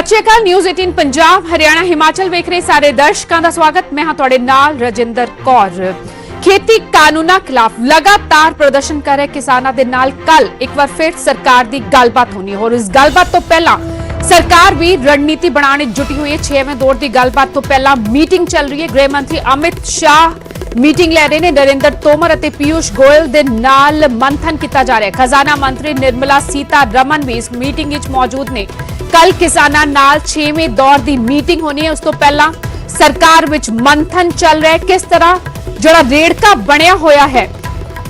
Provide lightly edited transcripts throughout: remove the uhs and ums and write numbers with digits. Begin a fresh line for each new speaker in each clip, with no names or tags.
सत श्री अकाल। न्यूज़ 18 पंजाब हरियाणा हिमाचल वेख रहे सारे दर्शकों का स्वागत। मैं हाँ तुहाडे नाल रजिंदर कौर। खेती कानूना खिलाफ लगातार प्रदर्शन कर रहे किसानों के नाल कल एक बार फिर सरकार की गलबात होनी है और इस गलबात तो पहला सरकार भी रणनीति बनाने जुटी हुई है। 6वें दौर की गलबात तो पहला मीटिंग चल रही है। गृह मंत्री अमित शाह मीटिंग ले रहे हैं। नरेंद्र तोमर और पीयूष गोयल दे नाल मंथन किया जा रहा है। खजाना मंत्री निर्मला सीतारमण भी इस मीटिंग विच मौजूद ने। कल किसानां नाल 6वें दौर की मीटिंग होनी है। उस तो पहला सरकार विच मंथन चल रहा है। किस तरह जो रेड़का बनया होया है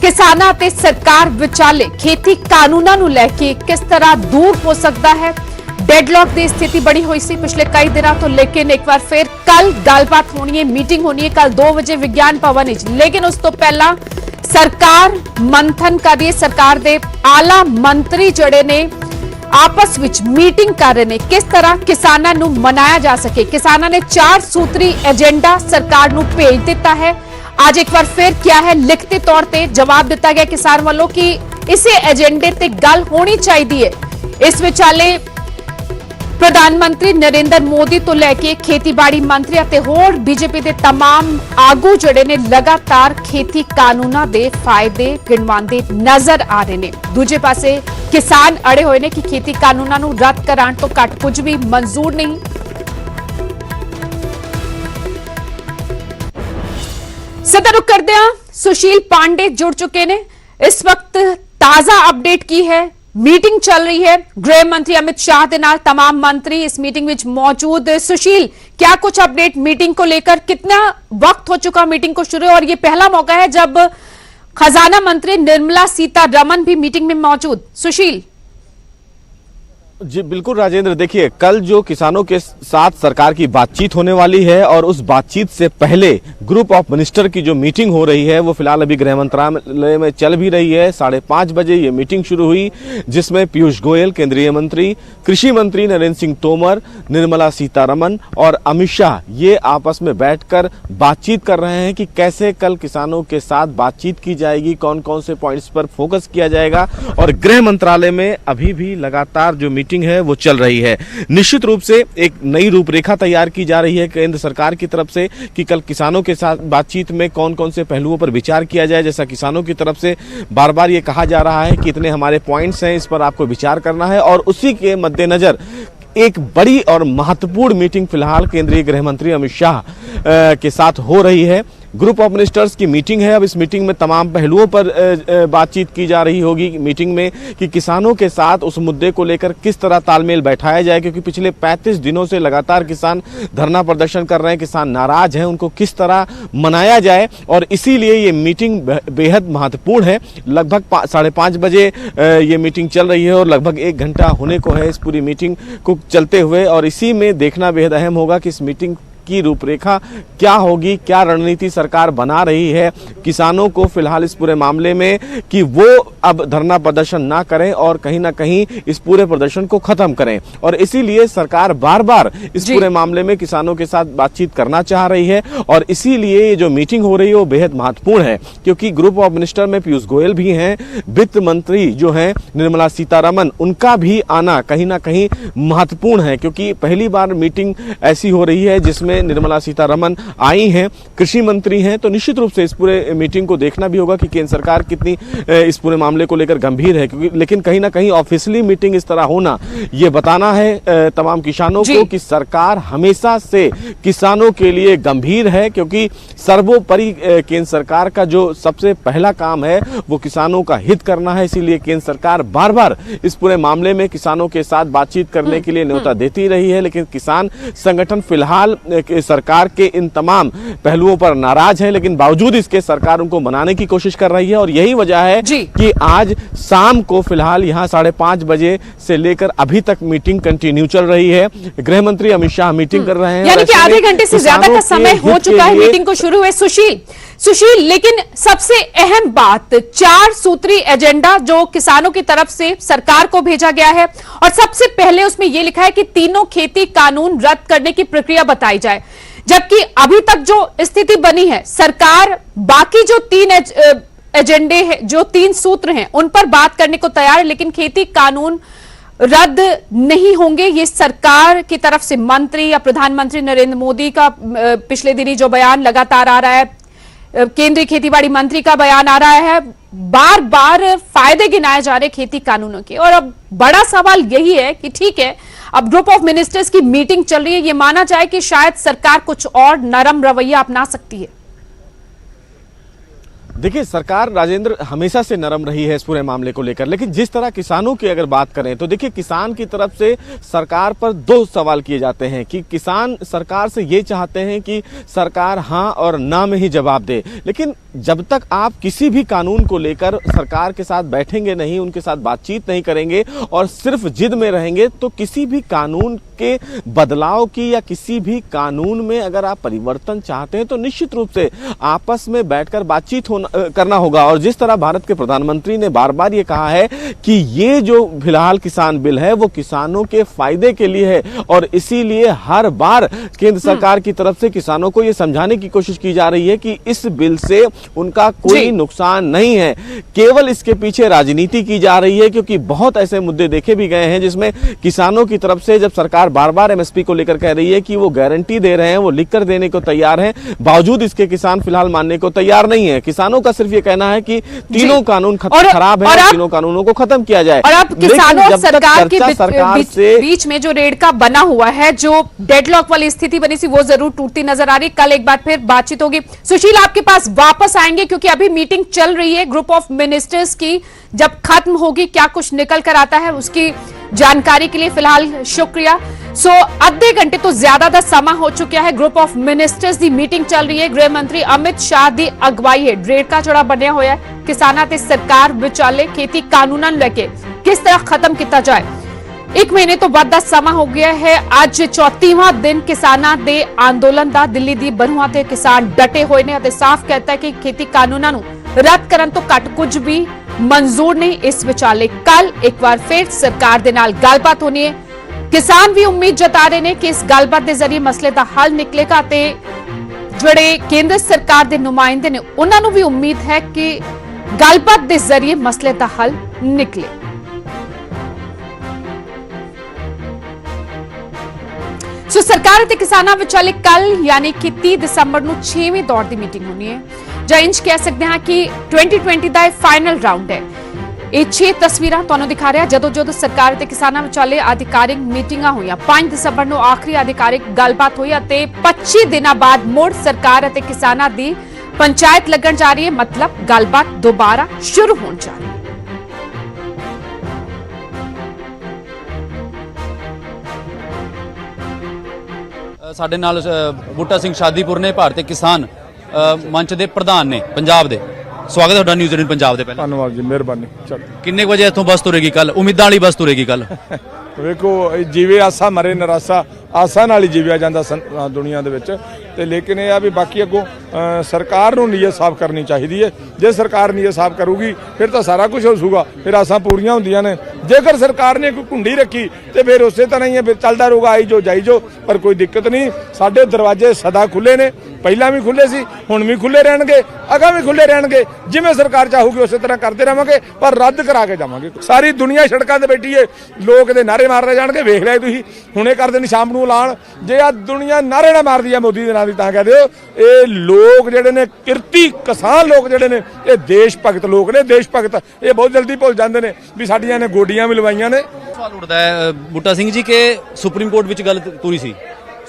किसानां ते सरकार विचाले खेती कानूनां नूं लैके किस तरह दूर हो सकता है। डेडलॉक की स्थिति बनी हुई सी पिछले कई दिनों तो, लेकिन एक बार फिर कल गलबात होनी है, मीटिंग होनी है कल 2 बजे विज्ञान भवन विच। लेकिन उस तो पहला सरकार मंथन कर रही है। सरकार दे आला मंत्री जड़े ने आपस विच मीटिंग कर रहे हैं किस तरह किसानां नूं मनाया जा सके। किसानां ने 4 सूत्री एजेंडा सरकार नूं भेज दिता है। आज एक बार फिर क्या है लिखती तौर पे जवाब दिता गया किसान वालों की इसे एजेंडे ते गल होनी चाहिए। इस विचाले प्रधानमंत्री नरेंद्र मोदी तो लैके खेतीबाड़ी मंत्री और होर बीजेपी के तमाम आगू जड़े ने लगातार खेती कानूना दे फायदे गिणवांदे नजर आ रहे हैं। दूजे पासे किसान अड़े हुए ने कि खेती कानूना नूं रद्द कराण तो घट कुछ भी मंजूर नहीं। सदा रुक करदे हां, सुशील पांडे जुड़ चुके ने। इस वक्त ताजा अपडेट की है, मीटिंग चल रही है गृह मंत्री अमित शाह के नाल तमाम मंत्री इस मीटिंग में मौजूद। सुशील, क्या कुछ अपडेट मीटिंग को लेकर, कितना वक्त हो चुका मीटिंग को शुरू और ये पहला मौका है जब खजाना मंत्री निर्मला सीतारमण भी मीटिंग में मौजूद। सुशील
जी बिल्कुल राजेंद्र, देखिए कल जो किसानों के साथ सरकार की बातचीत होने वाली है और उस बातचीत से पहले ग्रुप ऑफ मिनिस्टर की जो मीटिंग हो रही है वो फिलहाल अभी गृह मंत्रालय में चल भी रही है। 5:30 बजे ये मीटिंग शुरू हुई जिसमें पीयूष गोयल केंद्रीय मंत्री, कृषि मंत्री नरेंद्र सिंह तोमर, निर्मला सीतारमण और अमित शाह ये आपस में बैठकर बातचीत कर रहे हैं कि कैसे कल किसानों के साथ बातचीत की जाएगी, कौन कौन से पॉइंट्स पर फोकस किया जाएगा। और गृह मंत्रालय में अभी भी लगातार जो मीटिंग है वो चल रही है। निश्चित रूप से एक नई रूपरेखा तैयार की जा रही है केंद्र सरकार की तरफ से कि कल किसानों के साथ बातचीत में कौन कौन से पहलुओं पर विचार किया जाए। जैसा किसानों की तरफ से बार बार ये कहा जा रहा है कि इतने हमारे पॉइंट्स हैं, इस पर आपको विचार करना है। और उसी के मद्देनजर एक बड़ी और महत्वपूर्ण मीटिंग फिलहाल केंद्रीय गृह मंत्री अमित शाह के साथ हो रही है। ग्रुप ऑफ मिनिस्टर्स की मीटिंग है। अब इस मीटिंग में तमाम पहलुओं पर बातचीत की जा रही होगी मीटिंग में कि किसानों के साथ उस मुद्दे को लेकर किस तरह तालमेल बैठाया जाए, क्योंकि पिछले 35 दिनों से लगातार किसान धरना प्रदर्शन कर रहे हैं, किसान नाराज हैं, उनको किस तरह मनाया जाए। और इसीलिए ये मीटिंग बेहद महत्वपूर्ण है। लगभग 5:30 बजे ये मीटिंग चल रही है और लगभग 1 घंटा होने को है इस पूरी मीटिंग को चलते हुए। और इसी में देखना बेहद अहम होगा कि इस मीटिंग की रूपरेखा क्या होगी, क्या रणनीति सरकार बना रही है किसानों को फिलहाल इस पूरे मामले में कि वो अब धरना प्रदर्शन ना करें और कहीं ना कहीं इस पूरे प्रदर्शन को खत्म करें। और इसीलिए सरकार बार बार इस पूरे मामले में किसानों के साथ बातचीत करना चाह रही है। और इसीलिए ये जो मीटिंग हो रही है वो बेहद महत्वपूर्ण है, क्योंकि ग्रुप ऑफ मिनिस्टर में पीयूष गोयल भी हैं, वित्त मंत्री जो हैं निर्मला सीतारमण, उनका भी आना कहीं ना कहीं महत्वपूर्ण है, क्योंकि पहली बार मीटिंग ऐसी हो रही है जिसमें निर्मला सीतारमण आई हैं, कृषि मंत्री हैं। तो निश्चित रूप से इस पूरे मीटिंग को देखना भी होगा कि केंद्र सरकार कितनी इस पूरे मामले को लेकर गंभीर है, क्योंकि लेकिन कहीं ना कहीं ऑफिशियली मीटिंग इस तरह होना ये बताना है तमाम किसानों को कि सरकार हमेशा से किसानों के लिए गंभीर है, क्योंकि सर्वोपरि केंद्र सरकार का जो सबसे पहला काम है वो किसानों का हित करना है। इसीलिए केंद्र सरकार बार बार इस पूरे मामले में किसानों के साथ बातचीत करने के लिए न्योता देती रही है। लेकिन किसान संगठन फिलहाल सरकार के इन तमाम पहलुओं पर नाराज है, लेकिन बावजूद इसके सरकार उनको मनाने की कोशिश कर रही है। और यही वजह है कि आज शाम को फिलहाल यहाँ 5:30 बजे से लेकर अभी तक मीटिंग कंटिन्यू चल रही है। गृह मंत्री अमित शाह मीटिंग कर रहे हैं,
यानी कि आधे घंटे से ज्यादा का समय हो चुका है मीटिंग को शुरू हुए। सुशील, लेकिन सबसे अहम बात 4 सूत्री एजेंडा जो किसानों की तरफ से सरकार को भेजा गया है और सबसे पहले उसमें यह लिखा है कि तीनों खेती कानून रद्द करने की प्रक्रिया बताई जाए। जबकि अभी तक जो स्थिति बनी है, सरकार बाकी जो 3 एजेंडे हैं, जो 3 सूत्र हैं, उन पर बात करने को तैयार है, लेकिन खेती कानून रद्द नहीं होंगे। ये सरकार की तरफ से मंत्री या प्रधानमंत्री नरेंद्र मोदी का पिछले दिनी जो बयान लगातार आ रहा है, केंद्रीय खेतीबाड़ी मंत्री का बयान आ रहा है, बार बार फायदे गिनाए जा रहे खेती कानूनों के। और अब बड़ा सवाल यही है कि ठीक है, अब ग्रुप ऑफ मिनिस्टर्स की मीटिंग चल रही है, ये माना जाए कि शायद सरकार कुछ और नरम रवैया अपना सकती है।
देखिए, सरकार राजेंद्र हमेशा से नरम रही है इस पूरे मामले को लेकर, लेकिन जिस तरह किसानों की अगर बात करें तो देखिए, किसान की तरफ से सरकार पर दो सवाल किए जाते हैं कि किसान सरकार से ये चाहते हैं कि सरकार हां और ना में ही जवाब दे, लेकिन जब तक आप किसी भी कानून को लेकर सरकार के साथ बैठेंगे नहीं, उनके साथ बातचीत नहीं करेंगे और सिर्फ जिद में रहेंगे, तो किसी भी कानून के बदलाव की या किसी भी कानून में अगर आप परिवर्तन चाहते हैं तो निश्चित रूप से आपस में बैठकर बातचीत करना होगा। और जिस तरह भारत के प्रधानमंत्री ने बार बार ये कहा है कि ये जो फिलहाल किसान बिल है वो किसानों के फायदे के लिए है, और इसीलिए हर बार केंद्र सरकार की तरफ से किसानों को ये समझाने की कोशिश की जा रही है कि इस बिल से उनका कोई नुकसान नहीं है, केवल इसके पीछे राजनीति की जा रही है। क्योंकि बहुत ऐसे मुद्दे देखे भी गए हैं जिसमें किसानों की तरफ से जब सरकार बार बार एमएसपी को लेकर कह रही है कि वो गारंटी दे रहे हैं, वो लिखकर देने को तैयार हैं, बावजूद इसके किसान फिलहाल मानने को तैयार नहीं है। किसानों का सिर्फ ये कहना है कि तीनों कानून खराब है, तीनों कानूनों को खत्म किया जाए।
और अब किसानों और सरकार के बीच में जो रेड़का बना हुआ है, जो डेडलॉक वाली स्थिति बनी थी, वो जरूर टूटती नजर आ रही। कल एक बार फिर बातचीत होगी। सुशील, आपके पास वापस आएंगे क्योंकि अभी मीटिंग चल रही है ग्रुप ऑफ मिनिस्टर्स की। जब खत्म होगी, क्या कुछ निकल कर आता है, उसकी जानकारी के लिए फिलहाल शुक्रिया। आधे घंटे तो ज्यादा ਦਾ ਸਮਾਂ ਹੋ ਚੁੱਕਿਆ ਹੈ। Group of ministers the meeting ਚੱਲ ਰਹੀ ਹੈ। गृह मंत्री अमित शाह ਦੀ ਅਗਵਾਈ ਹੈ। ਰੇੜਕਾ ਜਿਹੜਾ ਬਣਿਆ ਹੋਇਆ ਹੈ ਕਿਸਾਨਾਂ ਤੇ ਸਰਕਾਰ ਵਿਚਾਲੇ खेती ਕਾਨੂੰਨਾਂ ਨੂੰ ਲੈ ਕੇ ਕਿਸ ਤਰ੍ਹਾਂ ਖਤਮ ਕੀਤਾ ਜਾਏ। 1 ਮਹੀਨੇ ਤੋਂ ਵੱਧ ਦਾ ਸਮਾਂ ਹੋ ਗਿਆ ਹੈ। ਅੱਜ 34ਵਾਂ ਦਿਨ ਕਿਸਾਨਾਂ ਦੇ ਅੰਦੋਲਨ ਦਾ। ਦਿੱਲੀ ਦੀ ਬਰੂਹਾਂ ਤੇ ਕਿਸਾਨ ਡਟੇ ਹੋਏ ਨੇ ਅਤੇ ਸਾਫ਼ कहता है कि खेती ਕਾਨੂੰਨਾਂ ਨੂੰ ਰੱਦ ਕਰਨ ਤੋਂ ਘੱਟ ਕੁਝ ਵੀ ਮਨਜ਼ੂਰ ਨਹੀਂ। ਇਸ ਵਿਚਾਲੇ ਕੱਲ ਇੱਕ ਵਾਰ ਫਿਰ ਸਰਕਾਰ ਦੇ ਨਾਲ ਗੱਲਬਾਤ ਹੋਣੀ ਹੈ। किसान भी उम्मीद जता रहे हैं कि इस गलबात के जरिए मसले का हल निकलेगा। जोड़े केंद्र सरकार के नुमाइंदे ने उन्होंने भी उम्मीद है कि गलबात के जरिए मसले का हल निकले। सरकार ते किसानां विचाले कल यानी कि 30 दिसंबर ਨੂੰ 6ਵੇਂ ਦੌਰ ਦੀ ਮੀਟਿੰਗ ਹੋਣੀ ਹੈ, ਜਾਂ ਇੰਜ ਕਹਿ ਸਕਦੇ ਹਾਂ ਕਿ 2020 ਦਾ ਇਹ ਫਾਈਨਲ ਰਾਉਂਡ ਹੈ। ਇਹ 6 ਤਸਵੀਰਾਂ ਤੁਹਾਨੂੰ ਦਿਖਾ ਰਿਹਾ ਜਦੋਂ ਸਰਕਾਰ ਤੇ ਕਿਸਾਨਾਂ ਵਿਚਾਲੇ ਆਧਿਕਾਰਿਕ ਮੀਟਿੰਗਾਂ ਹੋਈਆਂ। 5 ਦਸੰਬਰ ਨੂੰ ਆਖਰੀ ਆਧਿਕਾਰਿਕ ਗੱਲਬਾਤ ਹੋਈ ਅਤੇ 25 ਦਿਨਾਂ ਬਾਅਦ ਮੁੜ ਸਰਕਾਰ ਅਤੇ ਕਿਸਾਨਾਂ ਦੀ ਪੰਚਾਇਤ ਲੱਗਣ ਜਾ ਰਹੀ ਹੈ। ਮਤਲਬ ਗੱਲਬਾਤ ਦੁਬਾਰਾ ਸ਼ੁਰੂ ਹੋਣ ਜਾ ਰਹੀ ਹੈ।
ਸਾਡੇ ਨਾਲ ਬੂਟਾ ਸਿੰਘ ਸ਼ਾਦੀਪੁਰ ਨੇ ਭਾਰਤੀ ਕਿਸਾਨ ਮੰਚ ਦੇ ਪ੍ਰਧਾਨ ਨੇ ਪੰਜਾਬ ਦੇ। ਸਵਾਗਤ ਹੈ ਤੁਹਾਡਾ ਨਿਊਜ਼ੀਲੈਂਡ ਪੰਜਾਬ ਦੇ। ਪਹਿਲਾਂ
ਧੰਨਵਾਦ ਜੀ, ਮਿਹਰਬਾਨੀ। ਚਲ
ਕਿੰਨੇ ਵਜੇ ਇੱਥੋਂ ਬੱਸ ਤੁਰੇਗੀ ਕੱਲ? ਉਮੀਦਾਂ ਵਾਲੀ ਬੱਸ ਤੁਰੇਗੀ ਕੱਲ।
ਵੇਖੋ, ਜੀਵੇ ਆਸਾ ਮਰੇ ਨਿਰਾਸਾ, ਆਸਾ ਨਾਲ ਹੀ ਜੀਵਿਆ ਜਾਂਦਾ ਦੁਨੀਆ ਦੇ ਵਿੱਚ। ਤੇ ਲੇਕਿਨ ਇਹ ਆ ਵੀ ਬਾਕੀ ਅੱਗੋਂ ਸਰਕਾਰ ਨੂੰ ਨੀਅਤ ਸਾਫ਼ ਕਰਨੀ ਚਾਹੀਦੀ ਹੈ। ਜੇ ਸਰਕਾਰ ਨੀਅਤ ਸਾਫ਼ ਕਰੂਗੀ ਫਿਰ ਤਾਂ ਸਾਰਾ ਕੁਝ ਹੋ ਜਾਊਗਾ, ਫਿਰ ਆਸਾਂ ਪੂਰੀਆਂ ਹੁੰਦੀਆਂ ਨੇ। ਜੇਕਰ ਸਰਕਾਰ ਨੇ ਕੋਈ ਕੁੰਡੀ ਰੱਖੀ ਤੇ ਫਿਰ ਉਸੇ ਤਰ੍ਹਾਂ ਹੀ ਫਿਰ ਚੱਲਦਾ ਰਹੂਗਾ, ਆਈ ਜੋ ਜਾਈ ਜੋ, ਪਰ ਕੋਈ ਦਿੱਕਤ ਨਹੀਂ। ਸਾਡੇ ਦਰਵਾਜ਼ੇ ਸਦਾ ਖੁੱਲੇ ਨੇ, ਪਹਿਲਾਂ ਵੀ ਖੁੱਲੇ ਸੀ, ਹੁਣ ਵੀ ਖੁੱਲੇ ਰਹਿਣਗੇ, ਅਗਾਂ ਵੀ ਖੁੱਲੇ ਰਹਿਣਗੇ। ਜਿਵੇਂ ਸਰਕਾਰ ਚਾਹੂਗੀ ਉਸੇ ਤਰ੍ਹਾਂ ਕਰਦੇ ਰਹਾਂਗੇ, ਪਰ ਰੱਦ ਕਰਾ ਕੇ ਜਾਵਾਂਗੇ। ਸਾਰੀ ਦੁਨੀਆ ਸੜਕਾਂ ਤੇ ਬੈਠੀ ਏ, ਲੋਕ ਦੇ ਨਾਰੇ ਮਾਰ ਰਹੇ ਜਾਣਗੇ। ਵੇਖ ਲਿਆ ਤੁਸੀਂ, ਹੁਣੇ ਕਰਦੇ ਨੇ ਸ਼ਾਮ ਨੂੰ ਐਲਾਨ। ਜੇ ਆ ਦੁਨੀਆ ਨਾਰੇ ਨਾ ਮਾਰਦੀ ਆ ਮੋਦੀ ਦੇ ਨਾਂ ਦੀ ਤਾਂ ਕਹਿ ਦਿਓ ਇਹ ਲੋਕ ਜਿਹੜੇ ਨੇ ਕਿਰਤੀ ਕਿਸਾਨ ਲੋਕ ਜਿਹੜੇ ਨੇ ਇਹ ਦੇਸ਼ ਭਗਤ ਲੋਕ ਨੇ। ਦੇਸ਼ ਭਗਤ ਇਹ ਬਹੁਤ ਜਲਦੀ ਭੁੱਲ ਜਾਂਦੇ ਨੇ ਵੀ ਸਾਡੀਆਂ ਨੇ ਗੋਡੀਆਂ ਵੀ ਲਵਾਈਆਂ ਨੇ।
ਸਵਾਲ ਉੱਠਦਾ ਹੈ ਬੂਟਾ ਸਿੰਘ ਜੀ ਕਿ ਸੁਪਰੀਮ ਕੋਰਟ ਵਿੱਚ ਗੱਲ ਤੁਰੀ ਸੀ।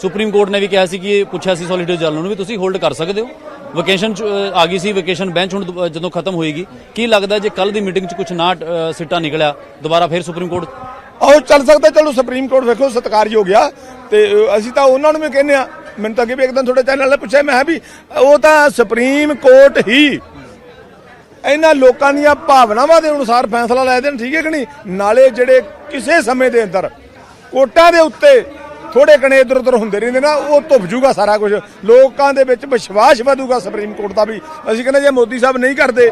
ਸੁਪਰੀਮ ਕੋਰਟ ਨੇ ਵੀ ਕਿਹਾ ਸੀ ਕਿ ਪੁੱਛਿਆ ਸੀ ਸੋਲੀਟਰ ਜਨਰਲ ਨੂੰ ਵੀ ਤੁਸੀਂ ਹੋਲਡ ਕਰ ਸਕਦੇ ਹੋ। ਵਕੇਸ਼ਨ ਆ ਗਈ ਸੀ, ਵਕੇਸ਼ਨ ਬੈਂਚ ਹੁਣ ਜਦੋਂ ਖਤਮ ਹੋਏਗੀ, ਕੀ ਲੱਗਦਾ ਜੇ ਕੱਲ ਦੀ ਮੀਟਿੰਗ 'ਚ ਕੁਝ ਨਾ ਸਿੱਟਾ ਨਿਕਲਿਆ ਦੁਬਾਰਾ ਫਿਰ ਸੁਪਰੀਮ ਕੋਰਟ
ਆਹੋ ਚੱਲ ਸਕਦਾ। ਚਲੋ ਸੁਪਰੀਮ ਕੋਰਟ ਵੇਖੋ ਸਤਿਕਾਰਯੋਗ ਆ, ਤੇ ਅਸੀਂ ਤਾਂ ਉਹਨਾਂ ਨੂੰ ਵੀ ਕਹਿੰਦੇ ਆ। ਮੈਨੂੰ ਤਾਂ ਅੱਗੇ ਵੀ ਇੱਕ ਦਿਨ ਤੁਹਾਡੇ ਚੈਨਲ 'ਤੇ ਪੁੱਛਿਆ, ਮੈਂ ਵੀ ਉਹ ਤਾਂ ਸੁਪਰੀਮ ਕੋਰਟ ਹੀ ਇਹਨਾਂ ਲੋਕਾਂ ਦੀਆਂ ਭਾਵਨਾਵਾਂ ਦੇ ਅਨੁਸਾਰ ਫੈਸਲਾ ਲੈ ਦੇਣ, ਠੀਕ ਹੈ ਕਿ ਨਹੀਂ। ਨਾਲੇ ਜਿਹੜੇ ਕਿਸੇ ਸਮੇਂ ਦੇ ਅੰਦਰ ਕੋਰਟਾਂ ਦੇ ਉੱਤੇ ਥੋੜੇ ਕਣੇ ਇੱਧਰ ਉੱਧਰ ਹੁੰਦੇ ਰਹਿੰਦੇ ਨਾ, ਉਹ ਧੁੱਪ ਜੂਗਾ ਸਾਰਾ ਕੁਝ। ਲੋਕਾਂ ਦੇ ਵਿੱਚ ਵਿਸ਼ਵਾਸ ਵਧੂਗਾ ਸੁਪਰੀਮ ਕੋਰਟ ਦਾ ਵੀ। ਅਸੀਂ ਕਹਿੰਦੇ ਜੇ ਮੋਦੀ ਸਾਹਿਬ ਨਹੀਂ ਕਰਦੇ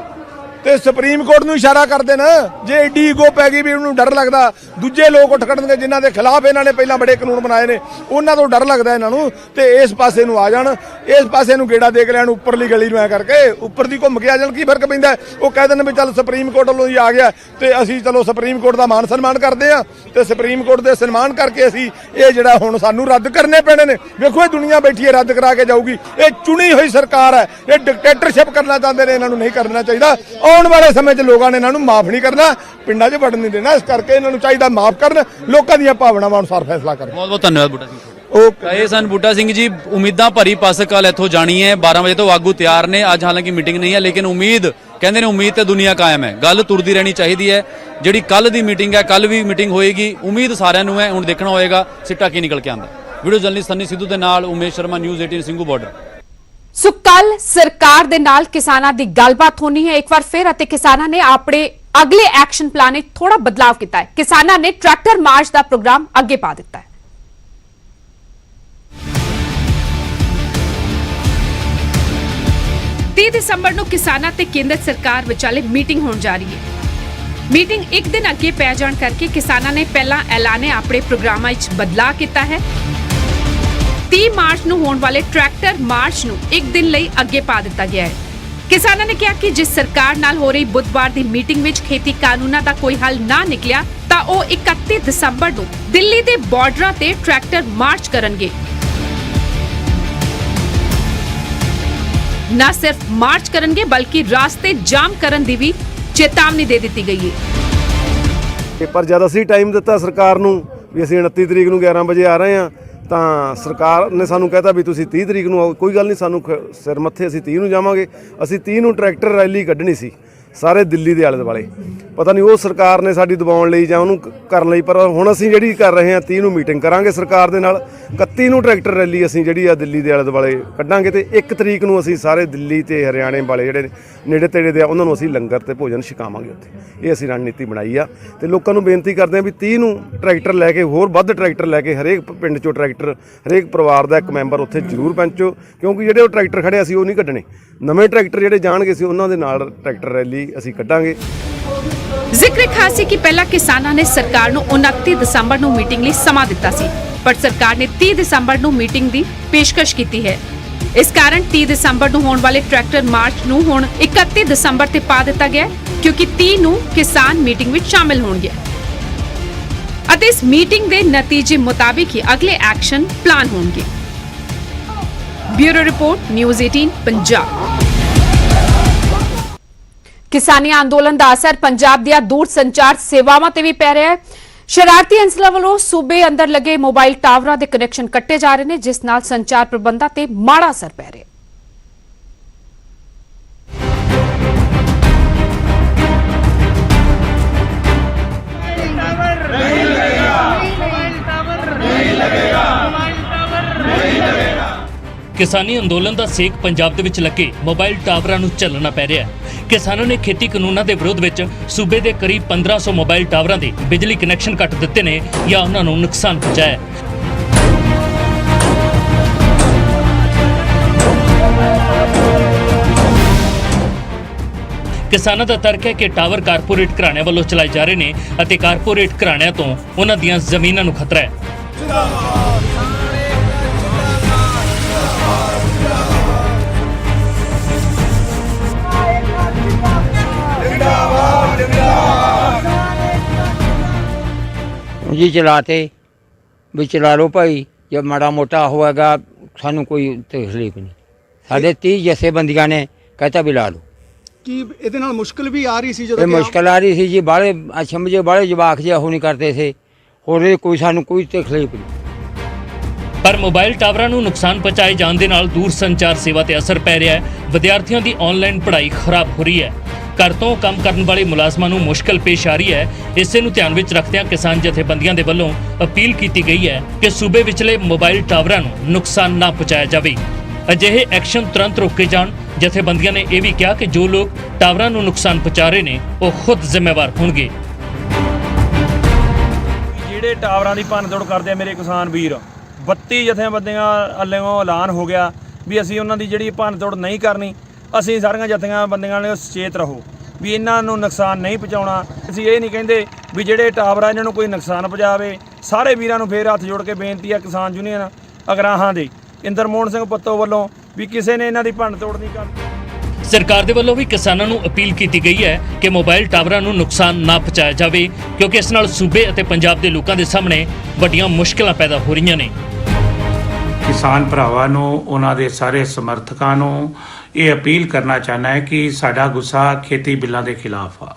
ਤੇ ਸੁਪਰੀਮ ਕੋਰਟ ਨੂੰ ਇਸ਼ਾਰਾ ਕਰਦੇ ਨਾ। ਜੇ ਏਡੀ ਈਗੋ ਪੈ ਗਈ ਵੀ ਉਹਨੂੰ ਡਰ ਲੱਗਦਾ ਦੂਜੇ ਲੋਕ ਉੱਠ ਖੜਨਗੇ ਜਿਨ੍ਹਾਂ ਦੇ ਖਿਲਾਫ ਇਹਨਾਂ ਨੇ ਪਹਿਲਾਂ ਬੜੇ ਕਾਨੂੰਨ ਬਣਾਏ ਨੇ, ਉਹਨਾਂ ਤੋਂ ਡਰ ਲੱਗਦਾ ਇਹਨਾਂ ਨੂੰ, ਤੇ ਇਸ ਪਾਸੇ ਨੂੰ ਆ ਜਾਣ, ਇਸ ਪਾਸੇ ਨੂੰ ਗੇੜਾ ਦੇ ਕੇ ਲੈਣ, ਉੱਪਰਲੀ ਗਲੀ ਨੂੰ ਐ ਕਰਕੇ ਉੱਪਰ ਦੀ ਘੁੰਮ ਕੇ ਆ ਜਾਣ। ਕੀ ਫਰਕ ਪੈਂਦਾ? ਉਹ ਕਹਿ ਦਿੰਦੇ ਵੀ ਚੱਲ ਸੁਪਰੀਮ ਕੋਰਟ ਵੱਲੋਂ ਹੀ ਆ ਗਿਆ ਤੇ ਅਸੀਂ ਚਲੋ ਸੁਪਰੀਮ ਕੋਰਟ ਦਾ ਮਾਨ ਸਨਮਾਨ ਕਰਦੇ ਆ, ਤੇ ਸੁਪਰੀਮ ਕੋਰਟ ਦੇ ਸਨਮਾਨ ਕਰਕੇ ਅਸੀਂ ਇਹ ਜਿਹੜਾ ਹੁਣ ਸਾਨੂੰ ਰੱਦ ਕਰਨੇ ਪੈਣੇ ਨੇ। ਵੇਖੋ ਇਹ ਦੁਨੀਆ ਬੈਠੀ ਹੈ, ਰੱਦ ਕਰਾ ਕੇ ਜਾਊਗੀ। ਇਹ ਚੁਣੀ ਹੋਈ ਸਰਕਾਰ ਹੈ, ਇਹ ਡਿਕਟੇਟਰਸ਼ਿਪ ਕਰਨਾ ਚਾਹੁੰਦੇ ਨੇ, ਇਹਨਾਂ ਨੂੰ ਨਹੀਂ ਕਰਨਾ ਚਾਹੀਦਾ। ਆਉਣ ਵਾਲੇ ਸਮੇਂ 'ਚ ਲੋਕਾਂ ਨੇ ਇਹਨਾਂ ਨੂੰ ਮਾਫ ਨਹੀਂ ਕਰਨਾ, ਪਿੰਡਾਂ 'ਚ ਵੜਨ ਨਹੀਂ ਦੇਣਾ। ਇਸ ਕਰਕੇ ਇਹਨਾਂ ਨੂੰ ਚਾਹੀਦਾ ਮਾਫ ਕਰਨ, ਲੋਕਾਂ ਦੀਆਂ ਭਾਵਨਾਵਾਂ ਅਨੁਸਾਰ ਫੈਸਲਾ ਕਰਨ।
ਬਹੁਤ ਬਹੁਤ ਧੰਨਵਾਦ ਬੂਟਾ ਸਿੰਘ।
ਓਕੇ।
ਇਹ ਸਨ ਬੂਟਾ ਸਿੰਘ ਜੀ। ਉਮੀਦਾਂ ਭਰੀ ਬੱਸ ਕੱਲ ਇੱਥੋਂ ਜਾਣੀ ਹੈ, 12 ਵਜੇ ਤੋਂ ਆਗੂ ਤਿਆਰ ਨੇ। ਅੱਜ ਹਾਲਾਂਕਿ ਮੀਟਿੰਗ ਨਹੀਂ ਹੈ, ਲੇਕਿਨ ਉਮੀਦ ਕਹਿੰਦੇ ਨੇ ਉਮੀਦ ਤੇ ਦੁਨੀਆ ਕਾਇਮ ਹੈ। ਗੱਲ ਤੁਰਦੀ ਰਹਿਣੀ ਚਾਹੀਦੀ ਹੈ। ਜਿਹੜੀ ਕੱਲ ਦੀ ਮੀਟਿੰਗ ਹੈ, ਕੱਲ ਵੀ ਮੀਟਿੰਗ ਹੋਏਗੀ। ਉਮੀਦ ਸਾਰਿਆਂ ਨੂੰ ਹੈ, ਹੁਣ ਦੇਖਣਾ ਹੋਏਗਾ ਸਿੱਟਾ ਕੀ ਨਿਕਲ ਕੇ ਆਉਂਦਾ। ਵੀਡੀਓ ਜਰਨਲਿਸਟ ਸੰਨੀ ਸਿੱਧੂ ਦੇ ਨਾਲ ਉਮੇਸ਼ ਸ਼ਰਮਾ, ਨਿਊਜ਼ 18 ਸਿੰਘੂ ਬਾਰਡਰ।
ਸੋ ਕੱਲ ਸਰਕਾਰ ਦੇ ਨਾਲ ਕਿਸਾਨਾਂ ਦੀ ਗੱਲਬਾਤ ਹੋਣੀ ਹੈ ਇੱਕ ਵਾਰ ਫਿਰ, ਅਤੇ ਕਿਸਾਨਾਂ ਨੇ ਆਪਣੇ ਅਗਲੇ ਐਕਸ਼ਨ ਪਲਾਨ ਵਿੱਚ ਥੋੜਾ ਬਦਲਾਅ ਕੀਤਾ ਹੈ। ਕਿਸਾਨਾਂ ਨੇ ਟਰੈਕਟਰ ਮਾਰਚ ਦਾ ਪ੍ਰੋਗਰਾਮ ਅੱਗੇ ਪਾ ਦਿੱਤਾ ਹੈ। 30 ਦਸੰਬਰ ਨੂੰ ਕਿਸਾਨਾਂ ਤੇ ਕੇਂਦਰ ਸਰਕਾਰ ਵਿਚਾਲੇ ਮੀਟਿੰਗ ਹੋਣ ਜਾ ਰਹੀ ਹੈ। ਮੀਟਿੰਗ ਇੱਕ ਦਿਨ ਅੱਗੇ ਪੈ ਜਾਣ ਕਰਕੇ ਕਿਸਾਨਾਂ ਨੇ ਪਹਿਲਾਂ ਐਲਾਨੇ ਆਪਣੇ ਪ੍ਰੋਗਰਾਮਾਂ ਵਿੱਚ ਬਦਲਾਅ ਕੀਤਾ ਹੈ। 30 ਮਾਰਚ ਨੂੰ ਹੋਣ ਵਾਲੇ ਟਰੈਕਟਰ ਮਾਰਚ ਨੂੰ ਇੱਕ ਦਿਨ ਲਈ ਅੱਗੇ ਪਾ ਦਿੱਤਾ ਗਿਆ ਹੈ। ਕਿਸਾਨਾਂ ਨੇ ਕਿਹਾ ਕਿ ਜਿਸ ਸਰਕਾਰ ਨਾਲ ਹੋ ਰਹੀ ਬੁੱਧਵਾਰ ਦੀ ਮੀਟਿੰਗ ਵਿੱਚ ਖੇਤੀ ਕਾਨੂੰਨਾਂ ਦਾ ਕੋਈ ਹੱਲ ਨਾ ਨਿਕਲਿਆ ਤਾਂ ਉਹ 31 ਦਸੰਬਰ ਨੂੰ ਦਿੱਲੀ ਦੇ ਬਾਰਡਰਾਂ ਤੇ ਟਰੈਕਟਰ ਮਾਰਚ ਕਰਨਗੇ। ਨਾ ਸਿਰਫ ਮਾਰਚ ਕਰਨਗੇ ਬਲਕਿ ਰਾਸਤੇ ਜਾਮ ਕਰਨ ਦੀ ਵੀ ਚੇਤਾਵਨੀ ਦੇ ਦਿੱਤੀ ਗਈ ਹੈ।
ਪਰ ਜਦ ਅਸੀਂ ਟਾਈਮ ਦਿੱਤਾ ਸਰਕਾਰ ਨੂੰ ਵੀ ਅਸੀਂ 29 ਤਰੀਕ ਨੂੰ 11 ਵਜੇ ਆ ਰਹੇ ਹਾਂ, ਤਾਂ ਸਰਕਾਰ ਨੇ ਸਾਨੂੰ ਕਹਿਤਾ ਵੀ ਤੁਸੀਂ 30 ਤਰੀਕ ਨੂੰ ਆਓ। ਕੋਈ ਗੱਲ ਨਹੀਂ, ਸਾਨੂੰ ਸਿਰ ਮੱਥੇ, ਅਸੀਂ 30 ਨੂੰ ਜਾਵਾਂਗੇ। ਅਸੀਂ 30 ਨੂੰ ਟਰੈਕਟਰ ਰੈਲੀ ਕੱਢਣੀ ਸੀ ਸਾਰੇ ਦਿੱਲੀ ਦੇ ਆਲੇ ਦੁਆਲੇ। ਪਤਾ ਨਹੀਂ ਉਹ ਸਰਕਾਰ ਨੇ ਸਾਡੀ ਦਬਾਉਣ ਲਈ ਜਾਂ ਉਹਨੂੰ ਕਰਨ ਲਈ, ਪਰ ਹੁਣ ਅਸੀਂ ਜਿਹੜੀ ਕਰ ਰਹੇ ਹਾਂ 30 ਨੂੰ ਮੀਟਿੰਗ ਕਰਾਂਗੇ ਸਰਕਾਰ ਦੇ ਨਾਲ। 31 ਨੂੰ ਟਰੈਕਟਰ ਰੈਲੀ ਅਸੀਂ ਜਿਹੜੀ ਆ ਦਿੱਲੀ ਦੇ ਆਲੇ ਦੁਆਲੇ ਕੱਢਾਂਗੇ, ਤੇ 1 ਤਰੀਕ ਨੂੰ ਅਸੀਂ ਸਾਰੇ ਦਿੱਲੀ ਤੇ ਹਰਿਆਣੇ ਵਾਲੇ ਜਿਹੜੇ ਨੇੜੇ ਤੇੜੇ ਦੇ ਆ ਉਹਨਾਂ ਨੂੰ ਅਸੀਂ ਲੰਗਰ ਤੇ ਭੋਜਨ ਛਕਾਵਾਂਗੇ ਉੱਥੇ। ਇਹ ਅਸੀਂ ਰਣਨੀਤੀ ਬਣਾਈ ਆ, ਤੇ ਲੋਕਾਂ ਨੂੰ ਬੇਨਤੀ ਕਰਦੇ ਹਾਂ ਵੀ 30 ਨੂੰ ਟਰੈਕਟਰ ਲੈ ਕੇ, ਹੋਰ ਵੱਧ ਟਰੈਕਟਰ ਲੈ ਕੇ, ਹਰੇਕ ਪਿੰਡ 'ਚੋਂ ਟਰੈਕਟਰ, ਹਰੇਕ ਪਰਿਵਾਰ ਦਾ ਇੱਕ ਮੈਂਬਰ ਉੱਥੇ ਜ਼ਰੂਰ ਪਹੁੰਚੋ, ਕਿਉਂਕਿ ਜਿਹੜੇ ਉਹ ਟਰੈਕਟਰ ਖੜੇ ਅਸੀਂ ਉਹ ਨਹੀਂ ਕੱਢਣੇ। ਨਵੇਂ ਟਰੈਕਟਰ ਜਿਹੜੇ ਜਾਣਗੇ ਸੀ ਉਹਨਾਂ ਦੇ ਨਾਲ ਟਰੈਕਟਰ ਰੈਲੀ ਅਸੀਂ ਕੱਢਾਂਗੇ।
ਜ਼ਿਕਰ ਖਾਸ ਹੈ ਕਿ ਪਹਿਲਾਂ ਕਿਸਾਨਾਂ ਨੇ ਸਰਕਾਰ ਨੂੰ 29 ਦਸੰਬਰ ਨੂੰ ਮੀਟਿੰਗ ਲਈ ਸਮਾਂ ਦਿੱਤਾ ਸੀ, ਪਰ ਸਰਕਾਰ ਨੇ 30 ਦਸੰਬਰ ਨੂੰ ਮੀਟਿੰਗ ਦੀ ਪੇਸ਼ਕਸ਼ ਕੀਤੀ ਹੈ। ਇਸ ਕਾਰਨ 30 ਦਸੰਬਰ ਨੂੰ ਹੋਣ ਵਾਲੇ ਟਰੈਕਟਰ ਮਾਰਚ ਨੂੰ ਹੁਣ 31 ਦਸੰਬਰ ਤੇ ਪਾ ਦਿੱਤਾ ਗਿਆ, ਕਿਉਂਕਿ 30 ਨੂੰ ਕਿਸਾਨ ਮੀਟਿੰਗ ਵਿੱਚ ਸ਼ਾਮਿਲ ਹੋਣਗੇ ਅਤੇ ਇਸ ਮੀਟਿੰਗ ਦੇ ਨਤੀਜੇ ਮੁਤਾਬਿਕ ਹੀ ਅਗਲੇ ਐਕਸ਼ਨ ਪਲਾਨ ਹੋਣਗੇ। Bureau report, news 18 Punjab. ਕਿਸਾਨੀ ਅੰਦੋਲਨ ਦਾ ਅਸਰ ਪੰਜਾਬ ਦੀਆਂ ਦੂਰ ਸੰਚਾਰ ਸੇਵਾਵਾਂ ਤੇ ਵੀ ਪੈ ਰਿਹਾ ਹੈ। ਸ਼ਰਾਰਤੀ ਅੰਸਰਾਂ ਵੱਲੋਂ ਸੂਬੇ ਅੰਦਰ ਲੱਗੇ ਮੋਬਾਈਲ ਟਾਵਰਾਂ ਦੇ ਕਨੈਕਸ਼ਨ ਕੱਟੇ ਜਾ ਰਹੇ ਨੇ, ਜਿਸ ਨਾਲ ਸੰਚਾਰ ਪ੍ਰਬੰਧਾਂ ਤੇ ਮਾੜਾ ਅਸਰ ਪੈ ਰਿਹਾ ਹੈ।
ਕਿਸਾਨੀ ਅੰਦੋਲਨ ਦਾ ਸੇਕ ਪੰਜਾਬ ਦੇ ਵਿੱਚ ਲੱਗੇ ਮੋਬਾਈਲ ਟਾਵਰਾਂ ਨੂੰ ਝੱਲਣਾ ਪੈ ਰਿਹਾ ਹੈ। ਕਿਸਾਨਾਂ ਨੇ ਖੇਤੀ ਕਾਨੂੰਨਾਂ ਦੇ ਵਿਰੋਧ ਵਿੱਚ ਸੂਬੇ ਦੇ ਕਰੀਬ 1500 ਮੋਬਾਈਲ ਟਾਵਰਾਂ ਦੇ ਬਿਜਲੀ ਕਨੈਕਸ਼ਨ ਕੱਟ ਦਿੱਤੇ ਨੇ ਜਾਂ ਉਹਨਾਂ ਨੂੰ ਨੁਕਸਾਨ ਪਹੁੰਚਾਇਆ ਹੈ। ਕਿਸਾਨਾਂ ਦਾ ਤਰਕ ਹੈ ਕਿ ਟਾਵਰ ਕਾਰਪੋਰੇਟ ਘਰਾਣਿਆਂ ਵੱਲੋਂ ਚਲਾਏ ਜਾ ਰਹੇ ਨੇ ਅਤੇ ਕਾਰਪੋਰੇਟ ਘਰਾਣਿਆਂ ਤੋਂ ਉਹਨਾਂ ਦੀਆਂ ਜ਼ਮੀਨਾਂ ਨੂੰ ਖਤਰਾ ਹੈ।
जी चलाते भी चला लो भाई, जब माड़ा मोटा होएगा सानू कोई तकलीफ नहीं। साढ़े 30 जथेबंदियां ने कहता भी ला लो।
कि ਇਹਦੇ ਨਾਲ ਮੁਸ਼ਕਲ ਵੀ ਆ ਰਹੀ ਸੀ
ये मुश्किल आ रही थी जी, बाले अच्छा मुझे बड़े जवाक जो नहीं करते थे और कोई सानू कोई तकलीफ नहीं।
ਪਰ ਮੋਬਾਈਲ ਟਾਵਰਾਂ ਨੂੰ ਨੁਕਸਾਨ ਪਹੁੰਚਾਏ ਜਾਣ ਦੇ ਨਾਲ ਦੂਰ ਸੰਚਾਰ ਸੇਵਾ ਤੇ ਅਸਰ ਪੈ ਰਿਹਾ ਹੈ। ਵਿਦਿਆਰਥੀਆਂ ਦੀ ਆਨਲਾਈਨ ਪੜ੍ਹਾਈ ਖਰਾਬ ਹੋ ਰਹੀ ਹੈ। ਘਰ ਤੋਂ ਕੰਮ ਕਰਨ ਵਾਲੇ ਮੁਲਾਜ਼ਮਾਂ ਨੂੰ ਮੁਸ਼ਕਲ ਪੇਸ਼ ਆ ਰਹੀ ਹੈ। ਇਸੇ ਨੂੰ ਧਿਆਨ ਵਿੱਚ ਰੱਖਦਿਆਂ ਕਿਸਾਨ ਜਥੇਬੰਦੀਆਂ ਦੇ ਵੱਲੋਂ ਅਪੀਲ ਕੀਤੀ ਗਈ ਹੈ ਕਿ ਸੂਬੇ ਵਿਚਲੇ ਮੋਬਾਈਲ ਟਾਵਰਾਂ ਨੂੰ ਨੁਕਸਾਨ ਨਾ ਪਹੁੰਚਾਇਆ ਜਾਵੇ। ਅਜਿਹੇ ਐਕਸ਼ਨ ਤੁਰੰਤ ਰੋਕੇ ਜਾਣ। ਜਥੇਬੰਦੀਆਂ ਨੇ ਇਹ ਵੀ ਕਿਹਾ ਕਿ ਜੋ ਲੋਕ ਟਾਵਰਾਂ ਨੂੰ ਨੁਕਸਾਨ ਪਹੁੰਚਾ ਰਹੇ ਨੇ ਉਹ ਖੁਦ ਜ਼ਿੰਮੇਵਾਰ ਹੋਣਗੇ।
ਜਿਹੜੇ ਟਾਵਰਾਂ ਦੀ ਭੰਨਤੋੜ ਕਰਦੇ ਆ ਮੇਰੇ ਕਿਸਾਨ ਵੀਰ, 32 ਜਥੇਬੰਦੀਆਂ ਵੱਲੋਂ ਐਲਾਨ ਹੋ ਗਿਆ ਵੀ ਅਸੀਂ ਉਹਨਾਂ ਦੀ ਜਿਹੜੀ ਭੰਨਤੋੜ ਨਹੀਂ ਕਰਨੀ। ਅਸੀਂ ਸਾਰੀਆਂ ਜਥੇਬੰਦੀਆਂ ਨੇ ਸੁਚੇਤ ਰਹੋ ਵੀ ਇਹਨਾਂ ਨੂੰ ਨੁਕਸਾਨ ਨਹੀਂ ਪਹੁੰਚਾਉਣਾ। ਅਸੀਂ ਇਹ ਨਹੀਂ ਕਹਿੰਦੇ ਵੀ ਜਿਹੜੇ ਟਾਵਰ ਆ ਇਹਨਾਂ ਨੂੰ ਕੋਈ ਨੁਕਸਾਨ ਪਹੁੰਚਾਵੇ। ਸਾਰੇ ਵੀਰਾਂ ਨੂੰ ਫੇਰ ਹੱਥ ਜੋੜ ਕੇ ਬੇਨਤੀ ਆ ਕਿਸਾਨ ਯੂਨੀਅਨ ਅਗਰਾਹਾਂ ਦੇ ਇੰਦਰਮੋਹਨ ਸਿੰਘ ਪੱਤੋ ਵੱਲੋਂ ਵੀ ਕਿਸੇ ਨੇ ਇਹਨਾਂ ਦੀ ਭੰਨ ਤੋੜ ਨਹੀਂ ਕਰਨੀ।
ਸਰਕਾਰ ਦੇ ਵੱਲੋਂ ਵੀ ਕਿਸਾਨਾਂ ਨੂੰ ਅਪੀਲ ਕੀਤੀ ਗਈ ਹੈ ਕਿ ਮੋਬਾਈਲ ਟਾਵਰਾਂ ਨੂੰ ਨੁਕਸਾਨ ਨਾ ਪਹੁੰਚਾਇਆ ਜਾਵੇ, ਕਿਉਂਕਿ ਇਸ ਨਾਲ ਸੂਬੇ ਅਤੇ ਪੰਜਾਬ ਦੇ ਲੋਕਾਂ ਦੇ ਸਾਹਮਣੇ ਵੱਡੀਆਂ ਮੁਸ਼ਕਲਾਂ ਪੈਦਾ ਹੋ ਰਹੀਆਂ ਨੇ।
ਕਿਸਾਨ ਭਰਾਵਾਂ ਨੂੰ, ਉਹਨਾਂ ਦੇ ਸਾਰੇ ਸਮਰਥਕਾਂ ਨੂੰ ਇਹ ਅਪੀਲ ਕਰਨਾ ਚਾਹੁੰਦਾ ਹੈ ਕਿ ਸਾਡਾ ਗੁੱਸਾ ਖੇਤੀ ਬਿੱਲਾਂ ਦੇ ਖਿਲਾਫ ਆ,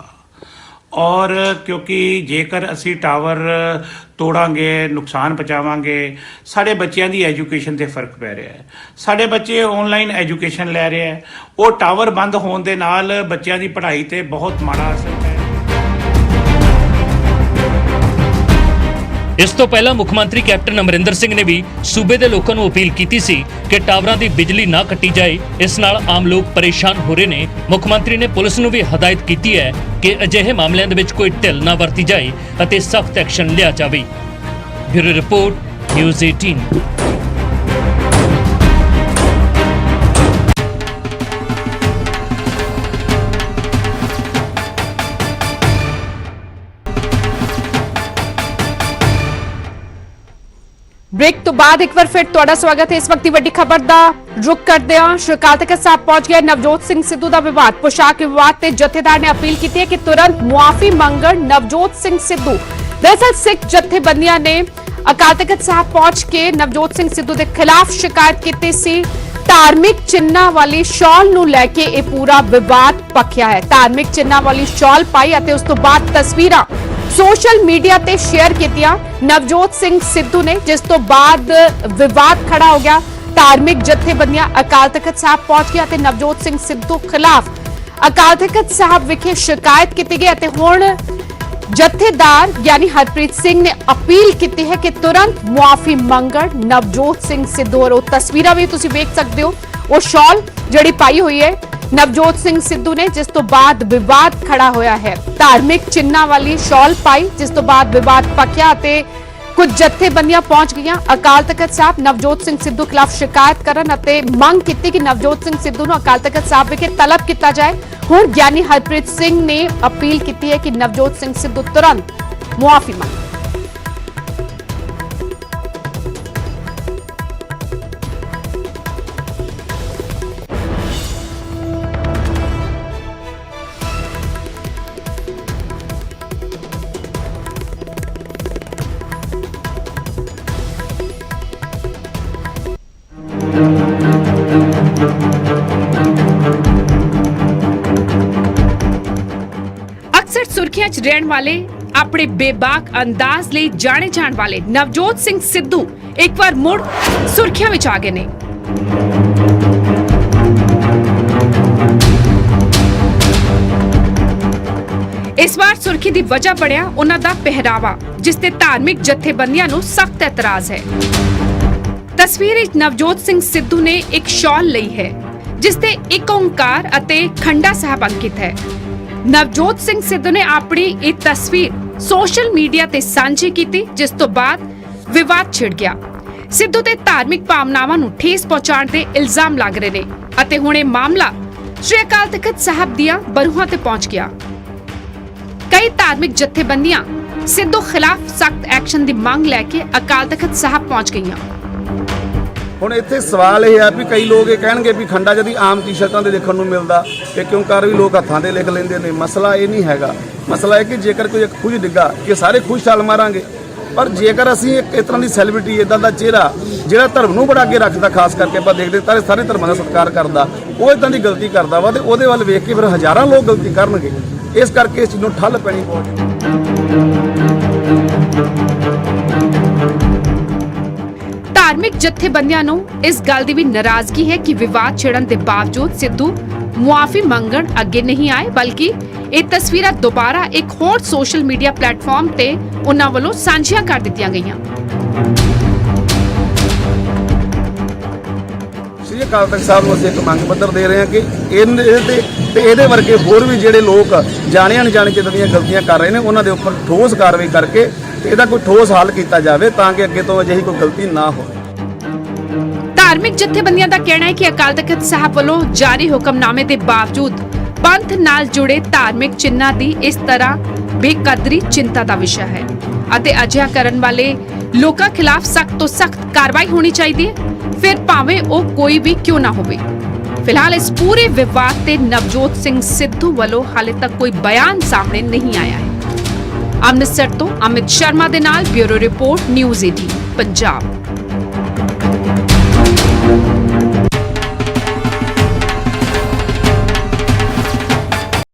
ਔਰ ਕਿਉਂਕਿ ਜੇਕਰ ਅਸੀਂ ਟਾਵਰ ਤੋੜਾਂਗੇ, ਨੁਕਸਾਨ ਪਹੁੰਚਾਵਾਂਗੇ, ਸਾਡੇ ਬੱਚਿਆਂ ਦੀ ਐਜੂਕੇਸ਼ਨ ਤੇ ਫਰਕ ਪੈ ਰਿਹਾ ਹੈ। ਸਾਡੇ ਬੱਚੇ ਆਨਲਾਈਨ ਐਜੂਕੇਸ਼ਨ ਲੈ ਰਹੇ ਹੈ, ਉਹ ਟਾਵਰ ਬੰਦ ਹੋਣ ਦੇ ਨਾਲ ਬੱਚਿਆਂ ਦੀ ਪੜ੍ਹਾਈ ਤੇ ਬਹੁਤ ਮਾੜਾ ਅਸਰ ਪੈ ਰਿਹਾ।
ਇਸ ਤੋਂ ਪਹਿਲਾਂ ਮੁੱਖ ਮੰਤਰੀ ਕੈਪਟਨ ਅਮਰਿੰਦਰ ਸਿੰਘ ਨੇ ਵੀ ਸੂਬੇ ਦੇ ਲੋਕਾਂ ਨੂੰ ਅਪੀਲ ਕੀਤੀ ਸੀ ਕਿ ਟਾਵਰਾਂ ਦੀ ਬਿਜਲੀ ਨਾ ਕੱਟੀ ਜਾਏ, ਇਸ ਨਾਲ ਆਮ ਲੋਕ ਪਰੇਸ਼ਾਨ ਹੋ ਰਹੇ ਨੇ। ਮੁੱਖ ਮੰਤਰੀ ਨੇ ਪੁਲਿਸ ਨੂੰ ਵੀ ਹਦਾਇਤ ਕੀਤੀ ਹੈ ਕਿ ਅਜਿਹੇ ਮਾਮਲਿਆਂ ਦੇ ਵਿੱਚ ਕੋਈ ਢਿੱਲ ਨਾ ਵਰਤੀ ਜਾਏ ਅਤੇ ਸਖਤ ਐਕਸ਼ਨ ਲਿਆ ਜਾਵੇ। Bureau report, news 18।
ब्रेक तो बाद एक बार फिर तुहाडा स्वागत है। इस वक्त की वड्डी खबर दा रुख करदे हां। श्री अकाल तख्त साहब पहुंच गए। नवजोत सिंह सिद्धू दा विवाद, पोशाक विवाद ते जथेदार ने अपील की है कि तुरंत मुआफी मंगण नवजोत सिंह सिद्धू। दरअसल सिख जथेबंदियां ने अकाल तख्त साहब पहुंच के नवजोत सिंह सिद्धू के खिलाफ शिकायत की सी। धार्मिक चिन्हां वाली शॉल नूं लैके यह पूरा विवाद पक्या है। धार्मिक चिन्हां वाली शॉल पाई अते उस तो बाद तस्वीरां सोशल मीडिया ते शेयर कीतियां नवजोत सिंह सिद्धू ने, जिस तो बाद विवाद खड़ा हो गया। धार्मिक जथेबंदियां अकाल तख्त साहब पहुंच गया ते नवजोत सिंह सिद्धू खिलाफ अकाल तख्त साहब विखे शिकायत की गई ते हुण जथेदार यानी हरप्रीत सिंह ने अपील की है कि तुरंत मुआफी मंगण नवजोत सिंह सिद्धू। और तस्वीरां भी तुसीं वेख सकते हो, वो शॉल जिहड़ी पाई हुई है नवजोत सिंह सिद्धू ने, जिस तो बाद विवाद खड़ा होया है। धार्मिक चिन्हां वाली शॉल पाई, जिस तो बाद विवाद पक्या ते कुछ जथेबंदियां पहुंच गईयां अकाल तख्त साहब नवजोत सिंह सिद्धू खिलाफ शिकायत करन अते मंग की कि नवजोत सिंह सिद्धू नूं अकाल तख्त साहब विखे तलब किया जाए। हुण ज्ञानी हरप्रीत सिंह ने अपील की है कि नवजोत सिंह सिद्धू तुरंत मुआफी मंगे। अक्सर सुर्खियां च रहने वाले अपने बेबाक अंदाज लिए जाने जाने वाले नवजोत सिंह सिद्धू एक बार मुड़ सुर्खियां विच आ गए ने। इस बार सुर्खी दी वजह बढ़िया उन्हां दा पहरावा, जिस ते धार्मिक जथेबंदियां नूं सख्त एतराज है। तस्वीर विच नवजोत सिंह सिद्धू ने एक शॉल लई है, जिस ते एक ओंकार अते खंडा साहब अंकित है। नवजोत सिंह सिद्धू ने अपनी एक तस्वीर सोशल मीडिया ते सांझी की, जिस तो बाद विवाद छिड़ गया। सिद्धू ते धार्मिक भावनावां नूं ठेस पहुंचाण दे इल्जाम लग रहे ने अते हुण इह मामला श्री अकाल तख्त साहब दियां बरूहां ते पहुंच गया। कई धार्मिक जथेबंदियां सिद्धू खिलाफ सख्त एक्शन दी मांग लैके अकाल तख्त साहब पहुंच गईयां।
ਹੁਣ ਇੱਥੇ ਸਵਾਲ ਇਹ ਹੈ ਵੀ ਕਈ ਲੋਕ ਇਹ ਕਹਿਣਗੇ ਵੀ ਖੰਡਾ ਜਦੀ ਆਮ ਟੀ-ਸ਼ਰਟਾਂ ਦੇ ਦੇਖਣ ਨੂੰ ਮਿਲਦਾ ਕਿ ਕਿਉਂ ਕਰ ਵੀ ਲੋਕ ਹੱਥਾਂ ਦੇ ਲਿਖ ਲੈਂਦੇ ਨੇ। ਮਸਲਾ ਇਹ ਨਹੀਂ ਹੈਗਾ। ਮਸਲਾ ਇਹ ਕਿ ਜੇਕਰ ਕੋਈ ਇੱਕ ਖੁਜ ਡਿੱਗਾ ਕਿ ਸਾਰੇ ਖੁਸ਼ ਛਾਲ ਮਾਰਾਂਗੇ, ਪਰ ਜੇਕਰ ਅਸੀਂ ਇੱਕ ਇਸ ਤਰ੍ਹਾਂ ਦੀ ਸੈਲੀਬ੍ਰਿਟੀ ਇਦਾਂ ਦਾ ਚਿਹਰਾ ਜਿਹੜਾ ਧਰਮ ਨੂੰ ਬੜਾ ਅੱਗੇ ਰੱਖਦਾ, ਖਾਸ ਕਰਕੇ ਆਪਾਂ ਦੇਖਦੇ ਸਾਰੇ ਧਰਮਾਂ ਦਾ ਸਤਿਕਾਰ ਕਰਦਾ, ਉਹ ਇਦਾਂ ਦੀ ਗਲਤੀ ਕਰਦਾ ਵਾ ਤੇ ਉਹਦੇ ਵੱਲ ਵੇਖ ਕੇ ਫਿਰ ਹਜ਼ਾਰਾਂ ਲੋਕ ਗਲਤੀ ਕਰਨਗੇ। ਇਸ ਕਰਕੇ ਇਸ ਚੀਜ਼ ਨੂੰ ਠੱਲ ਪੈਣੀ ਬਹੁਤ।
धार्मिक जथेबंदियां नूं इस गल दी भी नाराजगी है कि विवाद छिड़न के बावजूद सिद्धू मुआफी मंगण अगे नहीं आए, बल्कि ये तस्वीरां दोबारा एक होर सोशल मीडिया प्लेटफॉर्म ते उन्हां वल्लों सांझियां कर दित्तियां गईयां।
श्री अकाल तख्त साहब ਨੂੰ ਅਸੀਂ ਇੱਕ ਮੰਗ ਪੱਤਰ ਦੇ ਰਹੇ ਹਾਂ ਕਿ ਇਹਦੇ ਵਰਗੇ ਹੋਰ ਵੀ ਜਿਹੜੇ ਲੋਕ ਜਾਣੇ ਅਣਜਾਣੇ ਕਿਦਾਂ ਦੀਆਂ ਗਲਤੀਆਂ ਕਰ ਰਹੇ ਨੇ ਉਹਨਾਂ ਦੇ ਉੱਪਰ ਠੋਸ ਕਾਰਵਾਈ ਕਰਕੇ ਇਹਦਾ ਕੋਈ ਠੋਸ ਹੱਲ ਕੀਤਾ ਜਾਵੇ ਤਾਂ ਕਿ ਅੱਗੇ ਤੋਂ ਅਜਿਹੀ ਕੋਈ ਗਲਤੀ ਨਾ ਹੋਵੇ।
धार्मिक जथेबंदियां का कहना है कि अकाल तख्त साहब वालों जारी हुक्मनामे के बावजूद ਪੰਥ ਨਾਲ ਜੁੜੇ ਧਾਰਮਿਕ ਚਿੰਨ੍ਹਾਂ ਦੀ ਇਸ ਤਰ੍ਹਾਂ ਬੇਕਦਰੀ ਚਿੰਤਾ ਦਾ ਵਿਸ਼ਾ ਹੈ ਅਤੇ ਅਜਿਹਾ ਕਰਨ ਵਾਲੇ ਲੋਕਾਂ ਖਿਲਾਫ ਸਖਤ ਤੋਂ ਸਖਤ ਕਾਰਵਾਈ ਹੋਣੀ ਚਾਹੀਦੀ ਹੈ, ਫਿਰ ਭਾਵੇਂ ਉਹ ਕੋਈ ਵੀ ਕਿਉਂ ਨਾ ਹੋਵੇ। ਫਿਲਹਾਲ ਇਸ ਪੂਰੇ ਵਿਵਾਦ ਤੇ ਨਵਜੋਤ ਸਿੰਘ ਸਿੱਧੂ ਵੱਲੋਂ ਹਾਲੇ ਤੱਕ ਕੋਈ ਬਿਆਨ ਸਾਹਮਣੇ ਨਹੀਂ ਆਇਆ ਹੈ। ਅੰਮ੍ਰਿਤਸਰ ਤੋਂ ਅਮਿਤ ਸ਼ਰਮਾ ਦੇ ਨਾਲ ਬਿਊਰੋ ਰਿਪੋਰਟ ਨਿਊਜ਼ 18 ਪੰਜਾਬ।